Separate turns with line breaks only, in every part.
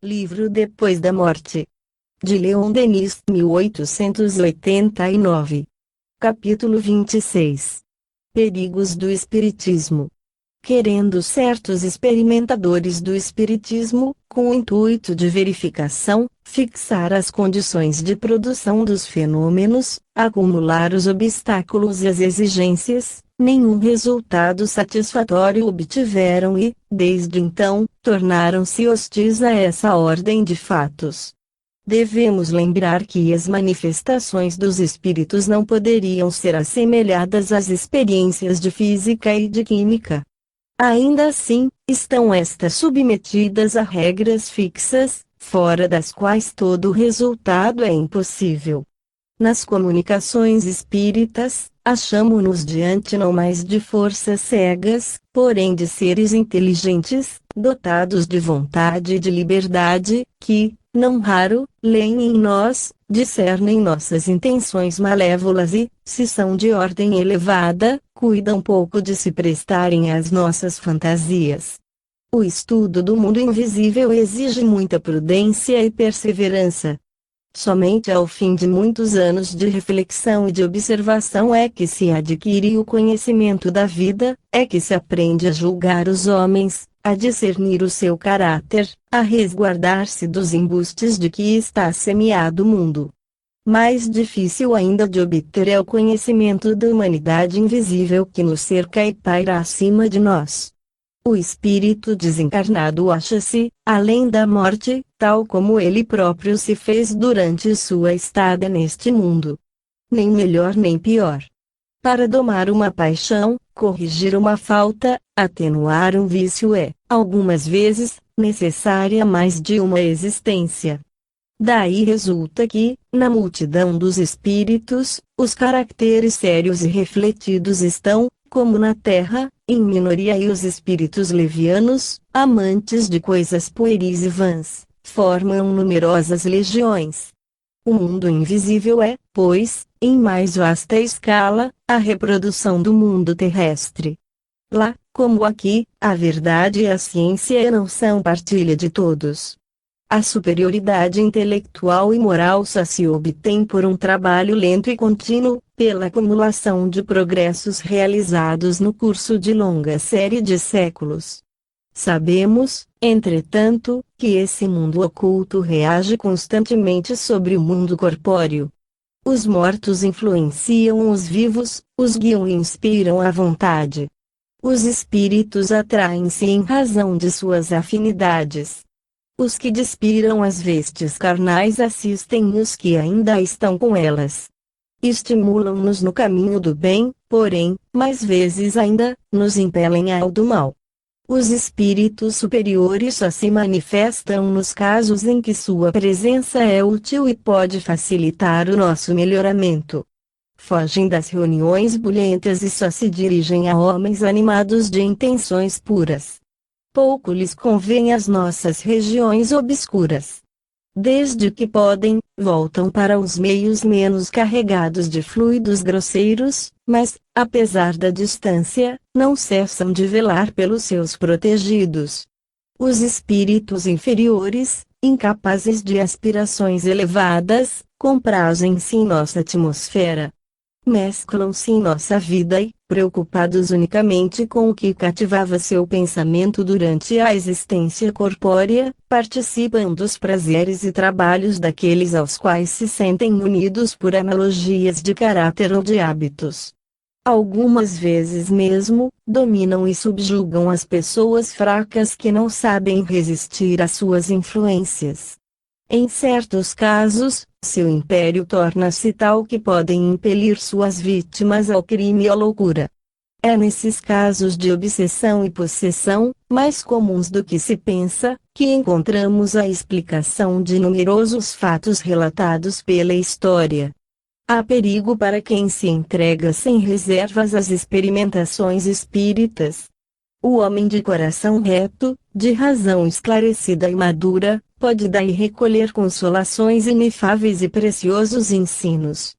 Livro Depois da Morte. De Leon Denis, 1889. Capítulo 26. Perigos do Espiritismo. Querendo certos experimentadores do Espiritismo, com o intuito de verificação, fixar as condições de produção dos fenômenos, acumular os obstáculos e as exigências, nenhum resultado satisfatório obtiveram e, desde então, tornaram-se hostis a essa ordem de fatos. Devemos lembrar que as manifestações dos espíritos não poderiam ser assemelhadas às experiências de física e de química. Ainda assim, estão estas submetidas a regras fixas, fora das quais todo resultado é impossível. Nas comunicações espíritas, achamo-nos diante não mais de forças cegas, porém de seres inteligentes, dotados de vontade e de liberdade, que, não raro, leem em nós, discernem nossas intenções malévolas e, se são de ordem elevada, cuidam pouco de se prestarem às nossas fantasias. O estudo do mundo invisível exige muita prudência e perseverança. Somente ao fim de muitos anos de reflexão e de observação é que se adquire o conhecimento da vida, é que se aprende a julgar os homens, a discernir o seu caráter, a resguardar-se dos embustes de que está semeado o mundo. Mais difícil ainda de obter é o conhecimento da humanidade invisível que nos cerca e paira acima de nós. O espírito desencarnado acha-se, além da morte, tal como ele próprio se fez durante sua estada neste mundo. Nem melhor nem pior. Para domar uma paixão, corrigir uma falta, atenuar um vício é, algumas vezes, necessária mais de uma existência. Daí resulta que, na multidão dos espíritos, os caracteres sérios e refletidos estão, como na terra, em minoria e os espíritos levianos, amantes de coisas pueris e vãs, formam numerosas legiões. O mundo invisível é, pois, em mais vasta escala, a reprodução do mundo terrestre. Lá, como aqui, a verdade e a ciência não são partilha de todos. A superioridade intelectual e moral só se obtém por um trabalho lento e contínuo, pela acumulação de progressos realizados no curso de longa série de séculos. Sabemos, entretanto, que esse mundo oculto reage constantemente sobre o mundo corpóreo. Os mortos influenciam os vivos, os guiam e inspiram a vontade. Os espíritos atraem-se em razão de suas afinidades. Os que despiram as vestes carnais assistem os que ainda estão com elas. Estimulam-nos no caminho do bem, porém, mais vezes ainda, nos impelem ao do mal. Os espíritos superiores só se manifestam nos casos em que sua presença é útil e pode facilitar o nosso melhoramento. Fogem das reuniões bulhentas e só se dirigem a homens animados de intenções puras. Pouco lhes convém as nossas regiões obscuras. Desde que podem, voltam para os meios menos carregados de fluidos grosseiros, mas, apesar da distância, não cessam de velar pelos seus protegidos. Os espíritos inferiores, incapazes de aspirações elevadas, comprazem-se em nossa atmosfera. Mesclam-se em nossa vida e, preocupados unicamente com o que cativava seu pensamento durante a existência corpórea, participam dos prazeres e trabalhos daqueles aos quais se sentem unidos por analogias de caráter ou de hábitos. Algumas vezes mesmo, dominam e subjugam as pessoas fracas que não sabem resistir às suas influências. Em certos casos, seu império torna-se tal que podem impelir suas vítimas ao crime e à loucura. É nesses casos de obsessão e possessão, mais comuns do que se pensa, que encontramos a explicação de numerosos fatos relatados pela história. Há perigo para quem se entrega sem reservas às experimentações espíritas. O homem de coração reto, de razão esclarecida e madura, pode daí recolher consolações inefáveis e preciosos ensinos.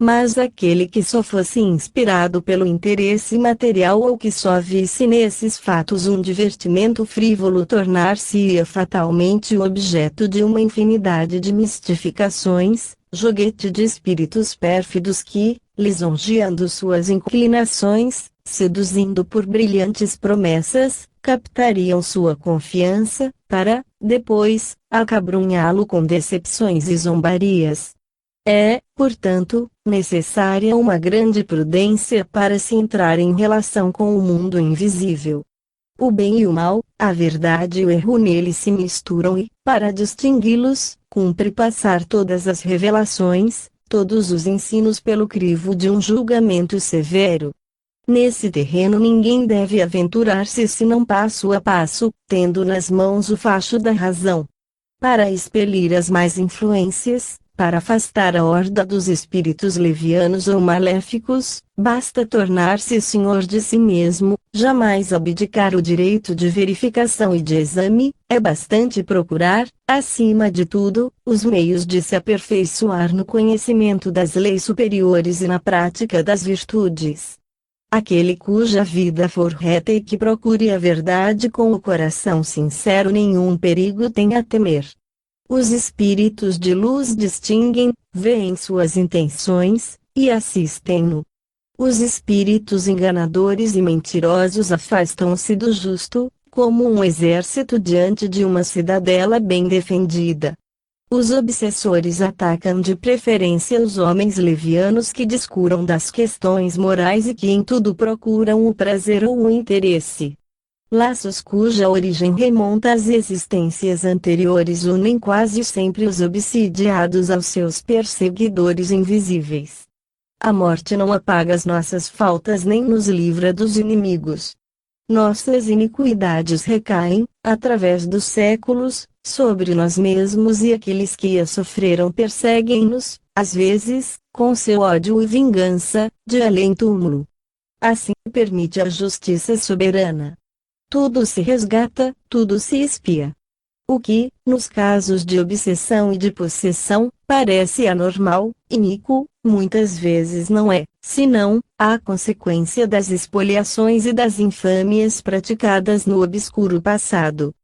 Mas aquele que só fosse inspirado pelo interesse material ou que só visse nesses fatos um divertimento frívolo tornar-se-ia fatalmente o objeto de uma infinidade de mistificações, joguete de espíritos pérfidos que, lisonjeando suas inclinações, seduzindo por brilhantes promessas, captariam sua confiança, para, depois, acabrunhá-lo com decepções e zombarias. É, portanto, necessária uma grande prudência para se entrar em relação com o mundo invisível. O bem e o mal, a verdade e o erro nele se misturam e, para distingui-los, cumpre passar todas as revelações, todos os ensinos pelo crivo de um julgamento severo. Nesse terreno ninguém deve aventurar-se senão passo a passo, tendo nas mãos o facho da razão. Para expelir as más influências, para afastar a horda dos espíritos levianos ou maléficos, basta tornar-se senhor de si mesmo, jamais abdicar o direito de verificação e de exame, é bastante procurar, acima de tudo, os meios de se aperfeiçoar no conhecimento das leis superiores e na prática das virtudes. Aquele cuja vida for reta e que procure a verdade com o coração sincero nenhum perigo tem a temer. Os espíritos de luz distinguem, veem suas intenções, e assistem-no. Os espíritos enganadores e mentirosos afastam-se do justo, como um exército diante de uma cidadela bem defendida. Os obsessores atacam de preferência os homens levianos que discuram das questões morais e que em tudo procuram o prazer ou o interesse. Laços cuja origem remonta às existências anteriores unem quase sempre os obsidiados aos seus perseguidores invisíveis. A morte não apaga as nossas faltas nem nos livra dos inimigos. Nossas iniquidades recaem, através dos séculos, sobre nós mesmos e aqueles que as sofreram perseguem-nos, às vezes, com seu ódio e vingança, de além-túmulo. Assim permite a justiça soberana. Tudo se resgata, tudo se expia. O que, nos casos de obsessão e de possessão, parece anormal, iníquo, muitas vezes não é, senão, a consequência das expoliações e das infâmias praticadas no obscuro passado.